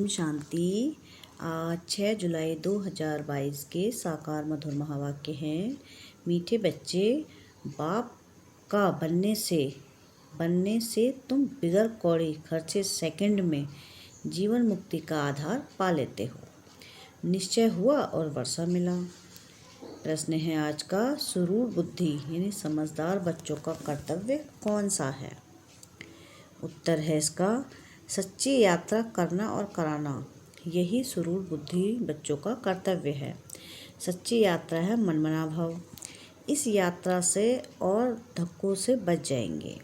ओम शांति। आज 6 जुलाई 2022 के साकार मधुर महावाक्य हैं। मीठे बच्चे, बाप का बनने से तुम बिगर कौड़ी खर्चे सेकंड में जीवन मुक्ति का आधार पा लेते हो। निश्चय हुआ और वर्षा मिला। प्रश्न है आज का, सुरूर बुद्धि यानी समझदार बच्चों का कर्तव्य कौन सा है? उत्तर है इसका, सच्ची यात्रा करना और कराना, यही सुरूर बुद्धि बच्चों का कर्तव्य है। सच्ची यात्रा है मनमना भव। इस यात्रा से और धक्कों से बच जाएंगे।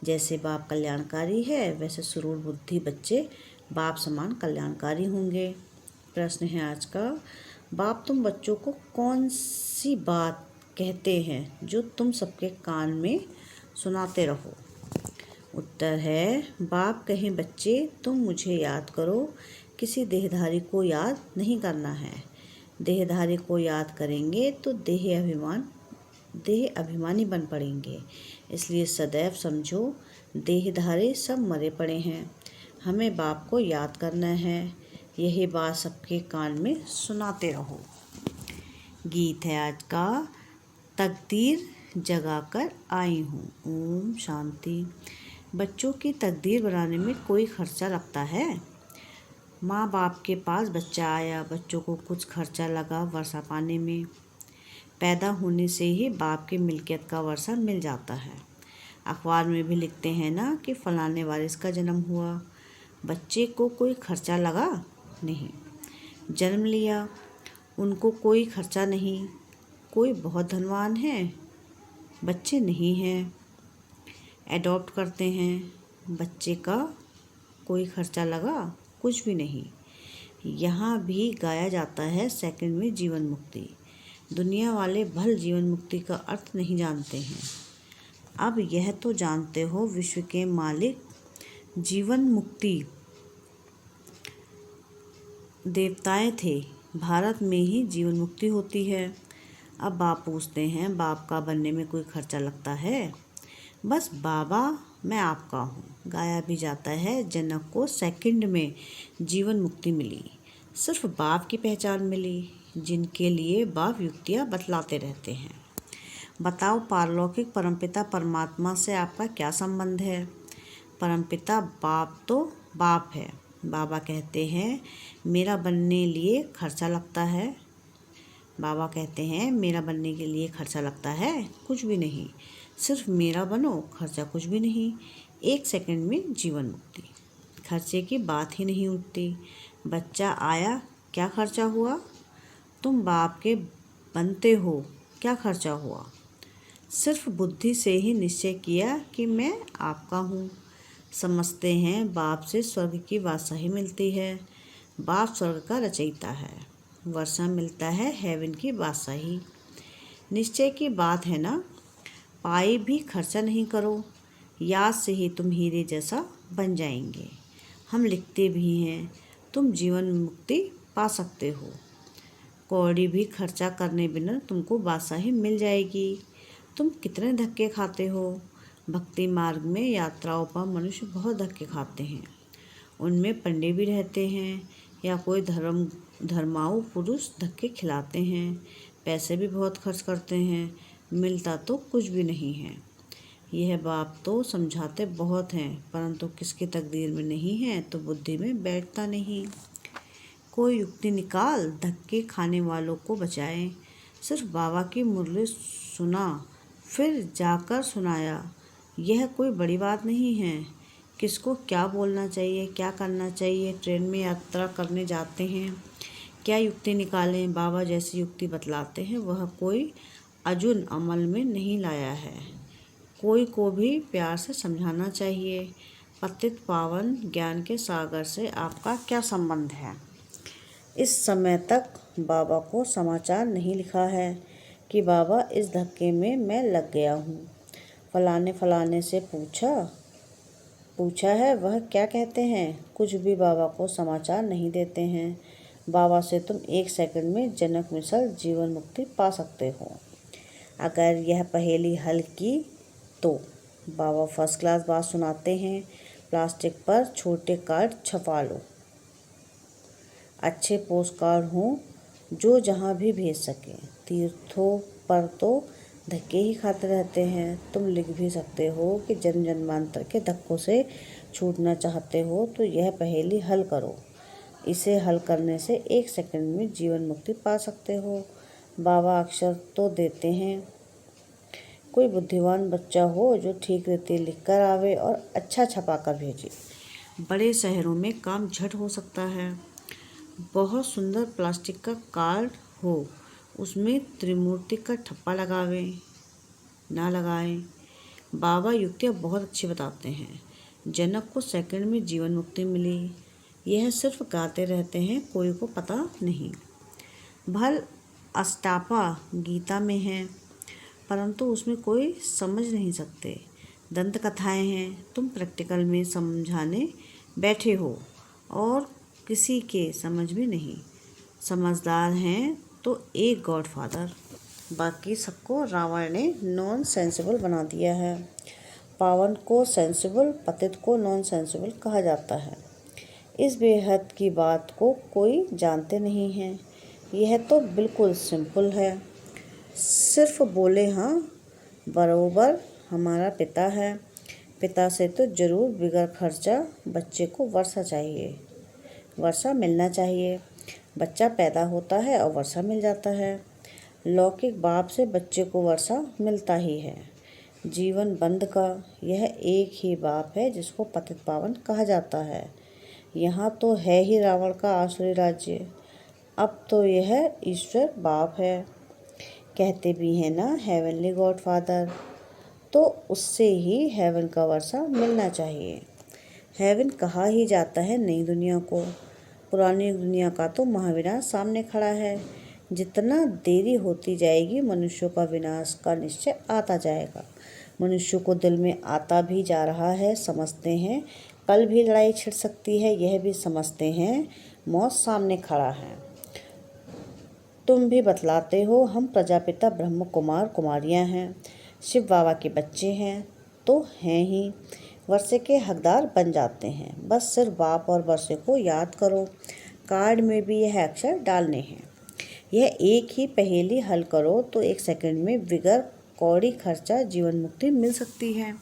जैसे बाप कल्याणकारी है, वैसे सुरूर बुद्धि बच्चे बाप समान कल्याणकारी होंगे। प्रश्न है आज का, बाप तुम बच्चों को कौन सी बात कहते हैं जो तुम सबके कान में सुनाते रहो? उत्तर है, बाप कहें बच्चे तुम मुझे याद करो, किसी देहधारी को याद नहीं करना है। देहधारी को याद करेंगे तो देह अभिमानी बन पड़ेंगे। इसलिए सदैव समझो, देहधारी सब मरे पड़े हैं, हमें बाप को याद करना है। यही बात सबके कान में सुनाते रहो। गीत है आज का, तकदीर जगाकर आई हूँ। ओम शांति। बच्चों की तकदीर बनाने में कोई खर्चा लगता है? माँ बाप के पास बच्चा आया, बच्चों को कुछ खर्चा लगा वर्षा पाने में। पैदा होने से ही बाप की मिल्कियत का वर्षा मिल जाता है। अखबार में भी लिखते हैं ना कि फलाने वारिस का जन्म हुआ। बच्चे को कोई खर्चा लगा नहीं, जन्म लिया, उनको कोई खर्चा नहीं। कोई बहुत धनवान है, बच्चे नहीं हैं, एडॉप्ट करते हैं, बच्चे का कोई खर्चा लगा? कुछ भी नहीं। यहाँ भी गाया जाता है सेकंड में जीवन मुक्ति। दुनिया वाले भल जीवन मुक्ति का अर्थ नहीं जानते हैं। अब यह तो जानते हो, विश्व के मालिक जीवन मुक्ति देवताएं थे, भारत में ही जीवन मुक्ति होती है। अब बाप पूछते हैं, बाप का बनने में कोई खर्चा लगता है? बस बाबा मैं आपका हूँ गाया भी जाता है। जनक को सेकंड में जीवन मुक्ति मिली, सिर्फ बाप की पहचान मिली, जिनके लिए बाप युक्तियाँ बतलाते रहते हैं। बताओ, पारलौकिक परमपिता परमात्मा से आपका क्या संबंध है? परमपिता बाप तो बाप है। बाबा कहते हैं मेरा बनने लिए खर्चा लगता है। बाबा कहते हैं मेरा बनने के लिए खर्चा लगता है? कुछ भी नहीं, सिर्फ मेरा बनो, खर्चा कुछ भी नहीं। 1 सेकंड में जीवन मुक्ति, खर्चे की बात ही नहीं उठती। बच्चा आया, क्या खर्चा हुआ? तुम बाप के बनते हो, क्या खर्चा हुआ? सिर्फ बुद्धि से ही निश्चय किया कि मैं आपका हूँ। समझते हैं बाप से स्वर्ग की बादशाही मिलती है। बाप स्वर्ग का रचयिता है, वर्षा मिलता है हेवन की बादशाही। निश्चय की बात है ना, पाई भी खर्चा नहीं करो, याद से ही तुम हीरे जैसा बन जाएंगे। हम लिखते भी हैं, तुम जीवन मुक्ति पा सकते हो। कौड़ी भी खर्चा करने बिना तुमको बादशाही मिल जाएगी। तुम कितने धक्के खाते हो? भक्ति मार्ग में यात्राओं पर मनुष्य बहुत धक्के खाते हैं। उनमें पंडे भी रहते हैं या कोई धर्माऊ पुरुष धक्के खिलाते हैं। पैसे भी बहुत खर्च करते हैं, मिलता तो कुछ भी नहीं है। यह बाप तो समझाते बहुत हैं, परंतु किसकी तकदीर में नहीं है तो बुद्धि में बैठता नहीं। कोई युक्ति निकाल धक्के खाने वालों को बचाए। सिर्फ बाबा की मुरली सुना फिर जाकर सुनाया, यह कोई बड़ी बात नहीं है। किसको क्या बोलना चाहिए, क्या करना चाहिए? ट्रेन में यात्रा करने जाते हैं, क्या युक्ति निकालें? बाबा जैसी युक्ति बतलाते हैं, वह कोई अजुन अमल में नहीं लाया है। कोई को भी प्यार से समझाना चाहिए। पतित पावन ज्ञान के सागर से आपका क्या संबंध है? इस समय तक बाबा को समाचार नहीं लिखा है कि बाबा इस धक्के में मैं लग गया हूँ। फलाने से पूछा है, वह क्या कहते हैं? कुछ भी बाबा को समाचार नहीं देते हैं। बाबा से तुम 1 सेकंड में जनक मिसल जीवन मुक्ति पा सकते हो। अगर यह पहेली हल की तो बाबा फर्स्ट क्लास बात सुनाते हैं, प्लास्टिक पर छोटे कार्ड छपा लो। अच्छे पोस्टकार्ड हों जो जहाँ भी भेज सकें। तीर्थों पर तो धक्के ही खाते रहते हैं। तुम लिख भी सकते हो कि जन्म जन्मांतर के धक्कों से छूटना चाहते हो तो यह पहेली हल करो। इसे हल करने से 1 सेकंड में जीवन मुक्ति पा सकते हो। बाबा अक्षर तो देते हैं। कोई बुद्धिमान बच्चा हो जो ठीक रीति लिख कर आवे और अच्छा छपा कर भेजे। बड़े शहरों में काम झट हो सकता है। बहुत सुंदर प्लास्टिक का कार्ड हो, उसमें त्रिमूर्ति का ठप्पा लगावे ना लगाएं। बाबा युक्तियाँ बहुत अच्छी बताते हैं। जनक को सेकंड में जीवन मुक्ति मिली। यह सिर्फ गाते रहते हैं, कोई को पता नहीं। भल अष्टापा गीता में है, परंतु उसमें कोई समझ नहीं सकते। दंत कथाएँ हैं, तुम प्रैक्टिकल में समझाने बैठे हो और किसी के समझ में नहीं। समझदार हैं तो एक गॉडफादर। बाकी सबको रावण ने नॉन सेंसिबल बना दिया है। पावन को सेंसिबल, पतित को नॉन सेंसिबल कहा जाता है। इस बेहद की बात को कोई जानते नहीं है। यह तो बिल्कुल सिंपल है। सिर्फ बोले हाँ, बरोबर हमारा पिता है। पिता से तो जरूर बिगड़ खर्चा बच्चे को वर्षा चाहिए, वर्षा मिलना चाहिए। बच्चा पैदा होता है और वर्षा मिल जाता है। लौकिक बाप से बच्चे को वर्षा मिलता ही है। जीवन बंद का यह एक ही बाप है जिसको पतित पावन कहा जाता है। यहाँ तो है ही रावण का आसुरी राज्य, अब तो यह ईश्वर बाप है। कहते भी हैं ना हेवनली गॉडफादर, तो उससे ही हेवन का वर्षा मिलना चाहिए। हेवन कहा ही जाता है नई दुनिया को। पुरानी दुनिया का तो महाविनाश सामने खड़ा है। जितना देरी होती जाएगी मनुष्यों का विनाश का निश्चय आता जाएगा। मनुष्यों को दिल में आता भी जा रहा है। समझते हैं कल भी लड़ाई छिड़ सकती है, यह भी समझते हैं मौत सामने खड़ा है। तुम भी बतलाते हो हम प्रजापिता ब्रह्म कुमार कुमारियां हैं, शिव बाबा के बच्चे हैं, तो हैं ही। वर्षे के हकदार बन जाते हैं। बस सिर्फ बाप और वर्षे को याद करो। कार्ड में भी यह अक्षर डालने हैं। यह एक ही पहेली हल करो तो 1 सेकंड में बिगर कौड़ी खर्चा जीवन मुक्ति मिल सकती है।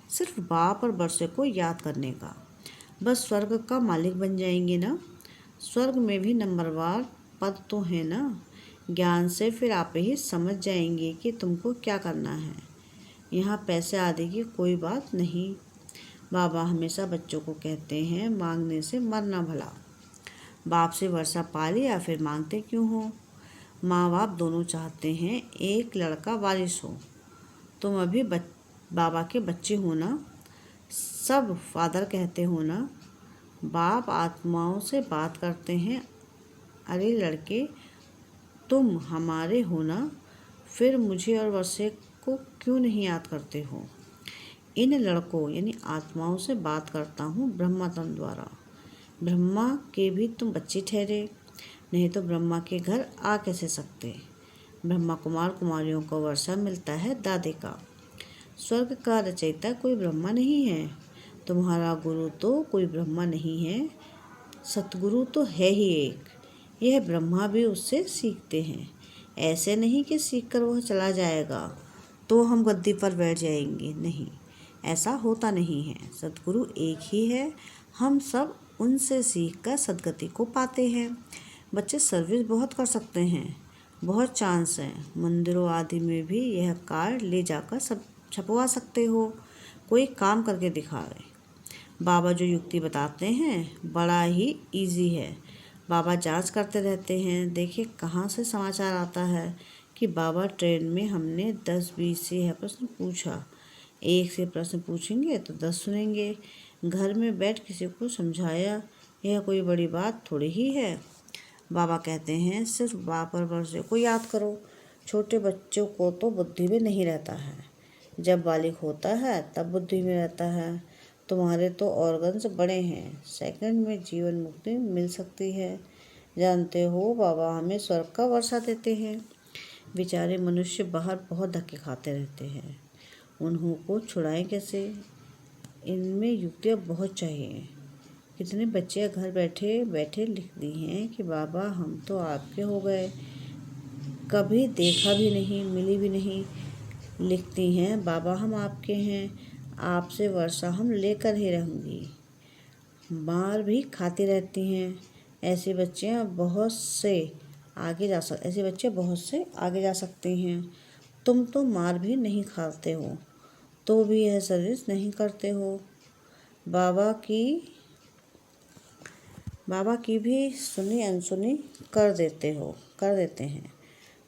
सिर्फ बाप और वर्षे को याद करने का। बस स्वर्ग का मालिक बन जाएंगे ना। स्वर्ग में भी नंबरवार पद तो है ना। ज्ञान से फिर आप ही समझ जाएंगे कि तुमको क्या करना है। यहाँ पैसे आदि की कोई बात नहीं। बाबा हमेशा बच्चों को कहते हैं मांगने से मरना भला। बाप से वर्षा पा ली या फिर मांगते क्यों हो। माँ बाप दोनों चाहते हैं एक लड़का वारिस हो। तुम अभी बाबा के बच्चे हो ना। सब फादर कहते हो ना। बाप आत्माओं से बात करते हैं, अरे लड़के तुम हमारे हो ना, फिर मुझे और वर्षे को क्यों नहीं याद करते हो। इन लड़कों यानी आत्माओं से बात करता हूँ ब्रह्मा तन द्वारा। ब्रह्मा के भी तुम बच्चे ठहरे, नहीं तो ब्रह्मा के घर आ कैसे सकते। ब्रह्मा कुमार कुमारियों को वर्षा मिलता है दादे का। स्वर्ग का रचयिता कोई ब्रह्मा नहीं है। तुम्हारा गुरु तो कोई ब्रह्मा नहीं है, सतगुरु तो है ही एक। यह ब्रह्मा भी उससे सीखते हैं। ऐसे नहीं कि सीख कर वह चला जाएगा तो हम गद्दी पर बैठ जाएंगे, नहीं, ऐसा होता नहीं है। सतगुरु एक ही है। हम सब उनसे सीख कर सदगति को पाते हैं। बच्चे सर्विस बहुत कर सकते हैं, बहुत चांस है। मंदिरों आदि में भी यह कार्ड ले जाकर सब छपवा सकते हो। कोई काम करके दिखावे। बाबा जो युक्ति बताते हैं बड़ा ही इजी है। बाबा जांच करते रहते हैं। देखिए कहाँ से समाचार आता है कि बाबा ट्रेन में हमने 10-20 से यह प्रश्न पूछा। 1 से प्रश्न पूछेंगे तो 10 सुनेंगे। घर में बैठ किसी को समझाया, यह कोई बड़ी बात थोड़ी ही है। बाबा कहते हैं सिर्फ बाप और वर्षे को याद करो। छोटे बच्चों को तो बुद्धि में नहीं रहता है, जब बालिग होता है तब बुद्धि में रहता है। तुम्हारे तो ऑर्गन्स बड़े हैं, सेकंड में जीवन मुक्ति मिल सकती है। जानते हो बाबा हमें स्वर्ग का वर्षा देते हैं। बेचारे मनुष्य बाहर बहुत धक्के खाते रहते हैं, उन्हों को छुड़ाएं कैसे। इनमें युक्तियाँ बहुत चाहिए। कितने बच्चे घर बैठे बैठे लिखती हैं कि बाबा हम तो आपके हो गए, कभी देखा भी नहीं, मिली भी नहीं। लिखती हैं बाबा हम आपके हैं, आपसे वर्षा हम लेकर ही रहूँगी। मार भी खाती रहती हैं। ऐसे बच्चे बहुत से आगे जा सकते हैं। तुम तो मार भी नहीं खाते हो, तो भी यह सर्विस नहीं करते हो। बाबा की भी सुनी अनसुनी कर देते हैं।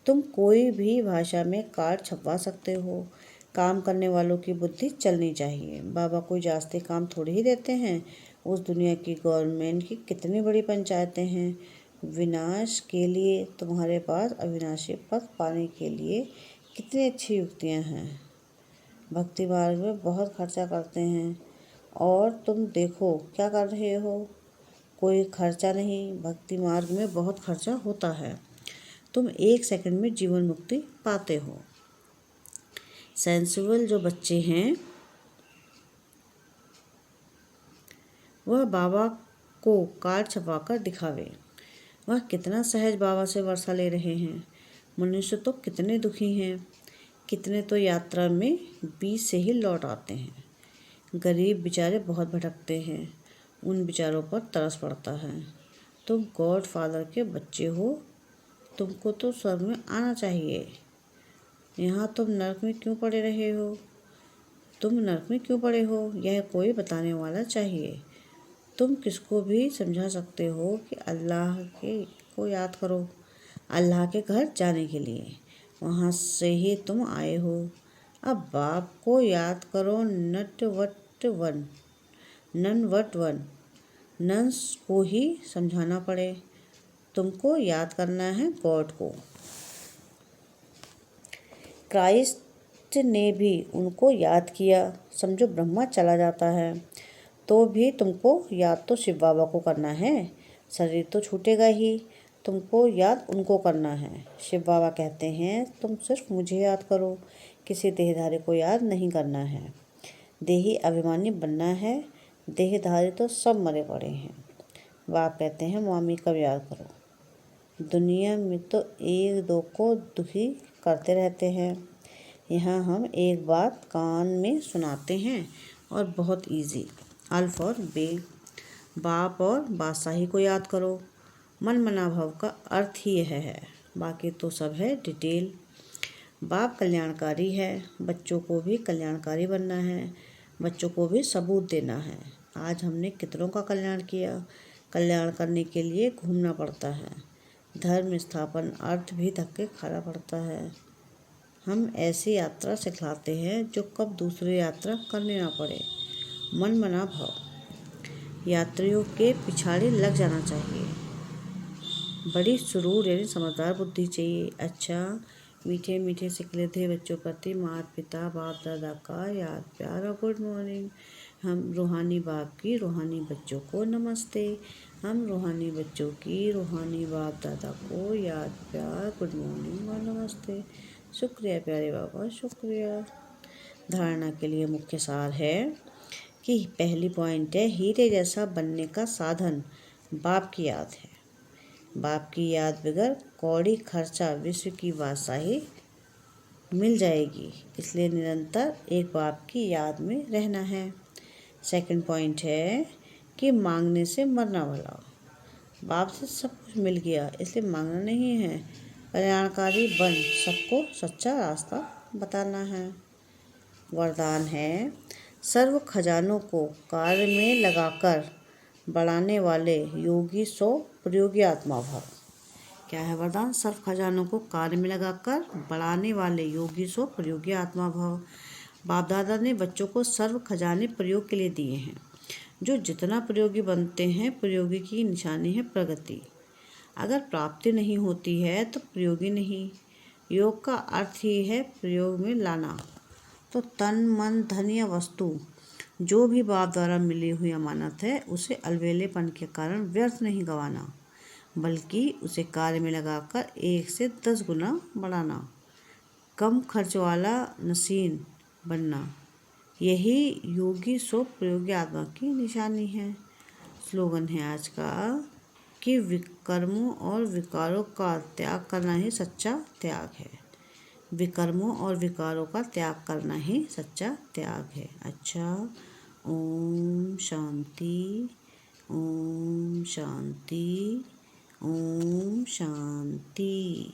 तुम कोई भी भाषा में कार्ड छपवा सकते हो। काम करने वालों की बुद्धि चलनी चाहिए। बाबा कोई जास्ती काम थोड़ी ही देते हैं। उस दुनिया की गवर्नमेंट की कितनी बड़ी पंचायतें हैं। विनाश के लिए तुम्हारे पास अविनाशी पथ पाने के लिए कितनी अच्छी युक्तियाँ हैं। भक्ति मार्ग में बहुत खर्चा करते हैं और तुम देखो क्या कर रहे हो। कोई खर्चा नहीं, भक्ति मार्ग में बहुत खर्चा होता है। तुम 1 सेकंड में जीवन मुक्ति पाते हो। सेंसिबल जो बच्चे हैं वह बाबा को कार्ड छपवाकर दिखावे। वह कितना सहज बाबा से वर्षा ले रहे हैं। मनुष्य तो कितने दुखी हैं। कितने तो यात्रा में बीच से ही लौट आते हैं। गरीब बेचारे बहुत भटकते हैं। उन बेचारों पर तरस पड़ता है। तुम गॉड फादर के बच्चे हो, तुमको तो स्वर्ग में आना चाहिए। यहाँ तुम नरक में क्यों पड़े रहे हो? यह कोई बताने वाला चाहिए। तुम किसको भी समझा सकते हो कि अल्लाह को याद करो, अल्लाह के घर जाने के लिए। वहाँ से ही तुम आए हो। अब बाप को याद करो। None what one. नन्स को ही समझाना पड़े। तुमको याद करना है गॉड को। क्राइस्ट ने भी उनको याद किया। समझो ब्रह्मा चला जाता है तो भी तुमको याद तो शिव बाबा को करना है। शरीर तो छूटेगा ही, तुमको याद उनको करना है। शिव बाबा कहते हैं तुम सिर्फ मुझे याद करो, किसी देहधारी को याद नहीं करना है। देही अभिमानी बनना है, देहधारी तो सब मरे पड़े हैं। बाप कहते हैं मामी कब याद करो। दुनिया में तो 1-2 को दुखी करते रहते हैं। यहाँ हम एक बात कान में सुनाते हैं और बहुत इजी। अल्फ और बे। बाप और बादशाही को याद करो। मन मना भाव का अर्थ ही यह है, बाकी तो सब है डिटेल। बाप कल्याणकारी है, बच्चों को भी कल्याणकारी बनना है, बच्चों को भी सबूत देना है। आज हमने कितनों का कल्याण किया। कल्याण करने के लिए घूमना पड़ता है। धर्म स्थापन अर्थ भी धक्के खाना पड़ता है। हम ऐसी यात्रा सिखलाते हैं जो कब दूसरी यात्रा करनी ना पड़े। मन मना भाव। यात्रियों के पिछाड़े लग जाना चाहिए। बड़ी सुरूर यानी समझदार बुद्धि चाहिए। अच्छा मीठे मीठे सिकले थे बच्चों प्रति माता पिता बाप दादा का याद प्यार और गुड मॉर्निंग। हम रूहानी बाप की रूहानी बच्चों को नमस्ते। हम रूहानी बच्चों की रूहानी बाप दादा को याद प्यार गुड मॉर्निंग और नमस्ते। शुक्रिया प्यारे बाबा, शुक्रिया। धारणा के लिए मुख्य सार है कि पहली पॉइंट है हीरे जैसा बनने का साधन बाप की याद है। बाप की याद बगैर कौड़ी खर्चा विश्व की बादशाही मिल जाएगी, इसलिए निरंतर एक बाप की याद में रहना है। सेकंड पॉइंट है कि मांगने से मरना भला। बाप से सब कुछ मिल गया इसलिए मांगना नहीं है। कल्याणकारी बन सबको सच्चा रास्ता बताना है। वरदान है सर्व खजानों को कार्य में लगाकर बढ़ाने वाले योगी सो प्रयोगी आत्मा भव। क्या है वरदान? सर्व खजानों को कार्य में लगाकर बढ़ाने वाले योगी सो प्रयोगी आत्मा भव। बाप दादा ने बच्चों को सर्व खजाने प्रयोग के लिए दिए हैं। जो जितना प्रयोगी बनते हैं, प्रयोगी की निशानी है प्रगति। अगर प्राप्ति नहीं होती है तो प्रयोगी नहीं। योग का अर्थ ही है प्रयोग में लाना। तो तन मन धन या वस्तु जो भी बाप द्वारा मिली हुई अमानत है उसे अलवेलेपन के कारण व्यर्थ नहीं गंवाना, बल्कि उसे कार्य में लगाकर 1 से 10 गुना बढ़ाना। कम खर्च वाला नसीन बनना, यही योगी सो प्रयोगी आत्मा की निशानी है। स्लोगन है आज का कि विकर्मों और विकारों का त्याग करना ही सच्चा त्याग है। विकर्मों और विकारों का त्याग करना ही सच्चा त्याग है। अच्छा, ओम शांति, ओम शांति, ओम शांति।